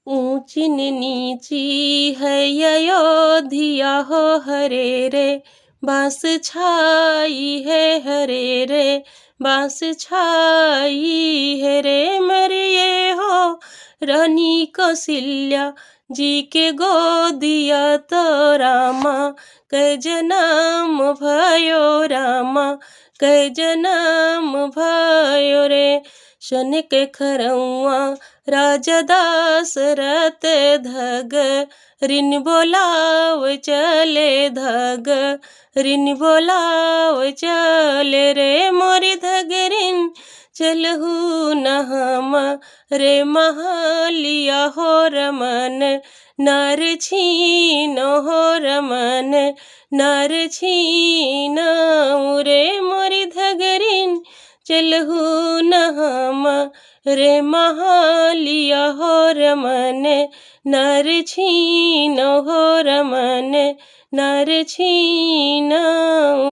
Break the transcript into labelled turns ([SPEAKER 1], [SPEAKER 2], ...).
[SPEAKER 1] ऊंची न नीची है अयोध्या हो, हरे रे बांस छाई है, हरे रे बांस छाई है रे। मरिए हो रानी कौशल्या जी के गोदिया, तो रामा कै जन्म भयो, रामा कै जन्म भयो रे। शन के खरौआ राजा दासरथ धग रिन बोलाव चले, धग रिन बोलाव चले रे। मोरी धगरिन चलहु न हम रे, महालिया हो रमन नर छीन हो, रमन नर छीन रे। मोरी धगरिन चलहु न हम रे, महालिया हो रमन नर छीन हो, रमन नर छीन